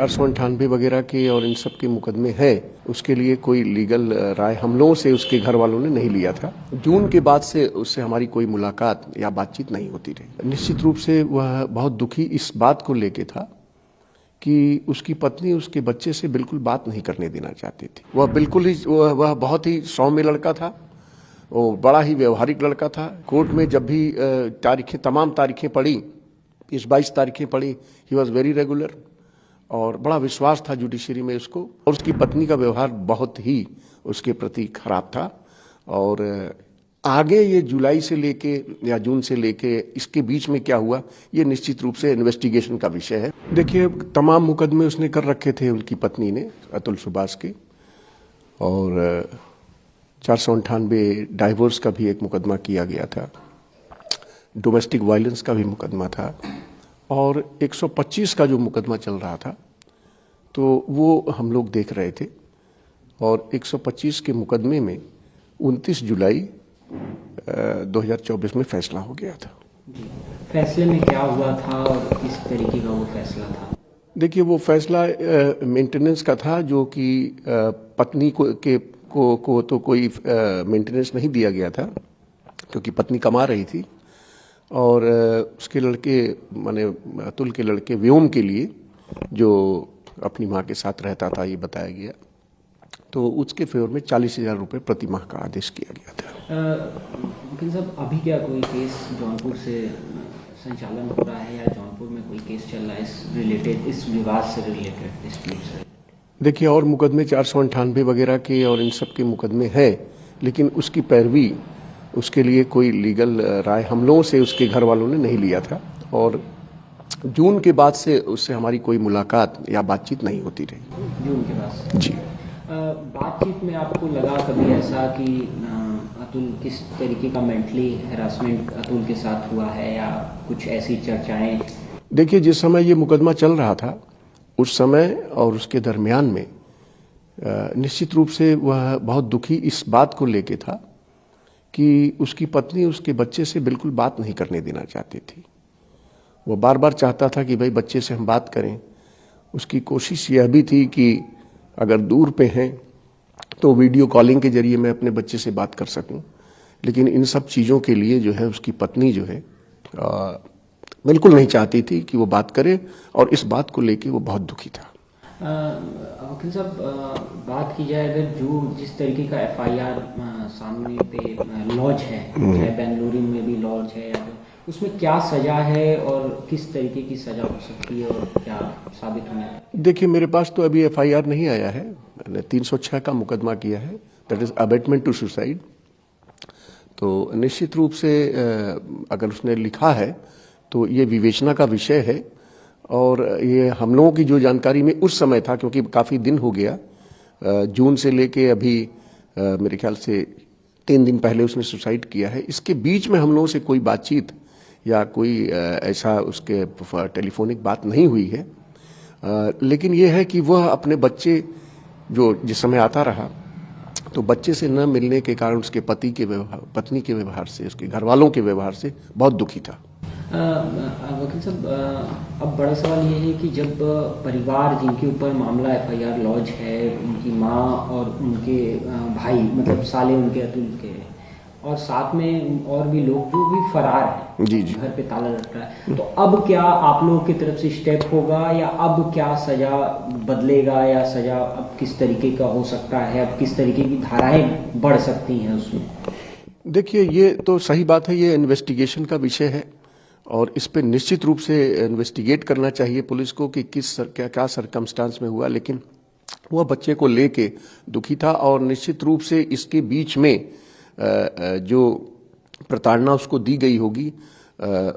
498 वगैरह के और इन सब के मुकदमे हैं, उसके लिए कोई लीगल राय हम लोगों से उसके घर वालों ने नहीं लिया था। जून के बाद से उससे हमारी कोई मुलाकात या बातचीत नहीं होती रही। निश्चित रूप से वह बहुत दुखी इस बात को लेके था कि उसकी पत्नी उसके बच्चे से बिल्कुल बात नहीं करने देना चाहती थी। वह बहुत ही सौम्य लड़का था, वो बड़ा ही व्यवहारिक लड़का था। कोर्ट में जब भी तमाम तारीखें पड़ी, 22 तारीखें पड़ी, ही वॉज वेरी रेगुलर और बड़ा विश्वास था जुडिशरी में उसको। और उसकी पत्नी का व्यवहार बहुत ही उसके प्रति खराब था। और आगे ये जुलाई से लेके या जून से लेके इसके बीच में क्या हुआ, ये निश्चित रूप से इन्वेस्टिगेशन का विषय है। देखिए, तमाम मुकदमे उसने कर रखे थे उनकी पत्नी ने, अतुल सुभाष के, और 498 डाइवोर्स का भी एक मुकदमा किया गया था, डोमेस्टिक वायलेंस का भी मुकदमा था, और 125 का जो मुकदमा चल रहा था तो वो हम लोग देख रहे थे। और 125 के मुकदमे में 29 जुलाई 2024 में फैसला हो गया था। फैसले में क्या हुआ था और किस तरीके का वो फैसला था? देखिए, वो फैसला मेंटेनेंस का था, जो कि पत्नी को तो कोई मेंटेनेंस नहीं दिया गया था क्योंकि पत्नी कमा रही थी, और उसके लड़के माने अतुल के लड़के व्योम के लिए, जो अपनी माँ के साथ रहता था, ये बताया गया, तो उसके फेवर में 40,000 रुपये प्रति माह का आदेश किया गया था। वकील साहब, अभी क्या कोई केस जौनपुर से संचालन हो रहा है या जौनपुर में कोई केस चल रहा है इस विवाद से रिलेटेड डिस्प्यूट से? देखिए, और मुकदमे 498 वगैरह के और इन सब के मुकदमे हैं, लेकिन उसकी पैरवी, उसके लिए कोई लीगल राय हम लोगों से उसके घर वालों ने नहीं लिया था। और जून के बाद से उससे हमारी कोई मुलाकात या बातचीत नहीं होती रही। जून के बाद से? जी। बातचीत में आपको लगा कभी ऐसा कि अतुल किस तरीके का मेंटली हैरासमेंट अतुल के साथ हुआ है या कुछ ऐसी चर्चाएं? देखिए, जिस समय ये मुकदमा चल रहा था उस समय और उसके दरमियान में निश्चित रूप से वह बहुत दुखी इस बात को लेके था कि उसकी पत्नी उसके बच्चे से बिल्कुल बात नहीं करने देना चाहती थी। वो बार बार चाहता था कि भाई बच्चे से हम बात करें। उसकी कोशिश यह भी थी कि अगर दूर पे हैं तो वीडियो कॉलिंग के जरिए मैं अपने बच्चे से बात कर सकूं, लेकिन इन सब चीज़ों के लिए जो है उसकी पत्नी जो है बिल्कुल नहीं चाहती थी कि वो बात करे, और इस बात को लेके वो बहुत दुखी था। वकील साहब, बात की जाए अगर जो जिस तरीके का FIR सामने पे लॉज है, चाहे बेंगलुरु में भी लॉज है, उसमें क्या सजा है और किस तरीके की सजा हो सकती है और क्या साबित होना है? देखिए, मेरे पास तो अभी FIR नहीं आया है। मैंने 306 का मुकदमा किया है, that is abetment to suicide. तो निश्चित रूप से अगर उसने लिखा है तो ये विवेचना का विषय है। और ये हम लोगों की जो जानकारी में उस समय था, क्योंकि काफ़ी दिन हो गया, जून से लेके अभी मेरे ख्याल से 3 दिन पहले उसने सुसाइड किया है। इसके बीच में हम लोगों से कोई बातचीत या कोई ऐसा उसके टेलीफोनिक बात नहीं हुई है। लेकिन यह है कि वह अपने बच्चे जो जिस समय आता रहा, तो बच्चे से न मिलने के कारण उसके पत्नी के व्यवहार से, उसके घर वालों के व्यवहार से बहुत दुखी था। वकील साहब, अब बड़ा सवाल ये है कि जब परिवार जिनके ऊपर मामला FIR लॉज है, उनकी माँ और उनके भाई, मतलब साले उनके अतुल के, और साथ में और भी लोग जो भी फरार हैं, जी जी, घर पे ताला लटका है, तो अब क्या आप लोगों की तरफ से स्टेप होगा या अब क्या सजा बदलेगा या सजा अब किस तरीके का हो सकता है, अब किस तरीके की धाराएं बढ़ सकती हैं उसमें? देखिए, ये तो सही बात है, ये इन्वेस्टिगेशन का विषय है और इस पे निश्चित रूप से इन्वेस्टिगेट करना चाहिए पुलिस को कि क्या सरकमस्टांस में हुआ। लेकिन वह बच्चे को लेके दुखी था और निश्चित रूप से इसके बीच में जो प्रताड़ना उसको दी गई होगी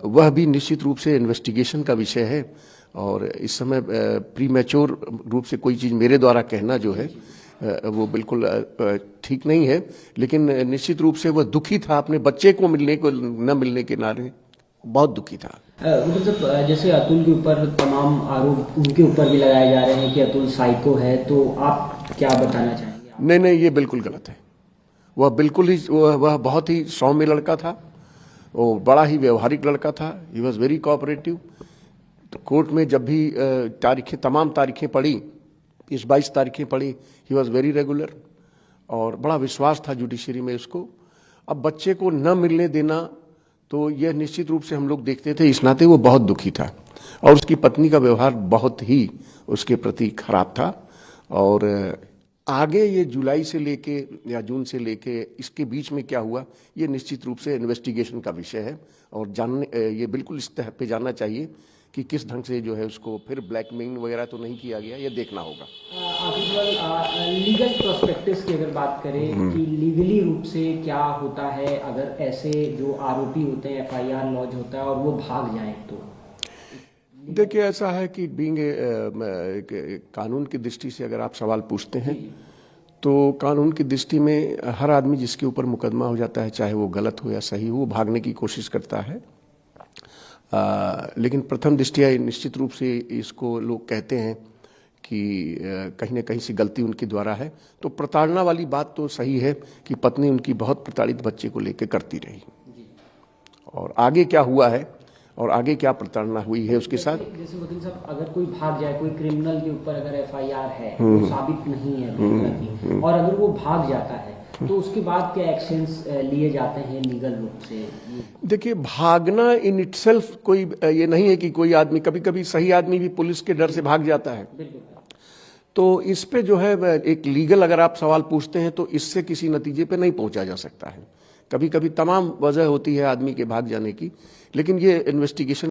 वह भी निश्चित रूप से इन्वेस्टिगेशन का विषय है। और इस समय प्रीमैच्योर रूप से कोई चीज़ मेरे द्वारा कहना जो है वो बिल्कुल ठीक नहीं है। लेकिन निश्चित रूप से वह दुखी था, अपने बच्चे को न मिलने के नारे बहुत दुखी था। मतलब जैसे अतुल के ऊपर तमाम आरोप उनके ऊपर भी लगाए जा रहे हैं कि अतुल साइको है, तो आप क्या बताना चाहेंगे? नहीं, ये बिल्कुल गलत है। वह बहुत ही सौम्य लड़का था, वो बड़ा ही व्यवहारिक लड़का था, ही वॉज वेरी कोऑपरेटिव। तो कोर्ट में जब भी तमाम तारीखें पड़ी, 22 तारीखें पड़ी, ही वॉज वेरी रेगुलर और बड़ा विश्वास था जुडिशरी में उसको। अब बच्चे को न मिलने देना तो यह निश्चित रूप से हम लोग देखते थे, इस नाते वो बहुत दुखी था और उसकी पत्नी का व्यवहार बहुत ही उसके प्रति खराब था। और आगे ये जुलाई से लेके या जून से लेके इसके बीच में क्या हुआ, ये निश्चित रूप से इन्वेस्टिगेशन का विषय है और ये बिल्कुल इस तह पे जानना चाहिए कि किस ढंग से जो है उसको फिर ब्लैकमेलिंग वगैरह तो नहीं किया गया, ये देखना होगा। लीगल प्रोस्पेक्टिव की अगर बात करें कि लीगली रूप से क्या होता है अगर ऐसे जो आरोपी होते हैं एफआईआर लॉन्च होता है और वो भाग जाए तो? देखिए, ऐसा है कि बीइंग कानून की दृष्टि से अगर आप सवाल पूछते हैं तो कानून की दृष्टि में हर आदमी जिसके ऊपर मुकदमा हो जाता है, चाहे वो गलत हो या सही हो, वो भागने की कोशिश करता है। लेकिन प्रथम दृष्टिया निश्चित रूप से इसको लोग कहते हैं कि कहीं न कहीं से गलती उनके द्वारा है। तो प्रताड़ना वाली बात तो सही है कि पत्नी उनकी बहुत प्रताड़ित बच्चे को लेकर करती रही और आगे क्या हुआ है और आगे क्या प्रताड़ना हुई है उसके साथ। जैसे वकील साहब, अगर कोई भाग जाए, कोई क्रिमिनल के ऊपर अगर एफआईआर है, वो साबित नहीं है और अगर वो भाग जाता है तो उसके बाद क्या एक्शंस लिए जाते हैं लीगल रूप से? देखिए, भागना इन इटसेल्फ कोई ये नहीं है कि कोई आदमी, कभी कभी सही आदमी भी पुलिस के डर से भाग जाता है। तो इस पे जो है एक लीगल अगर आप सवाल पूछते हैं तो इससे किसी नतीजे पे नहीं पहुंचा जा सकता है। कभी कभी तमाम वजह होती है आदमी के भाग जाने की, लेकिन ये इन्वेस्टिगेशन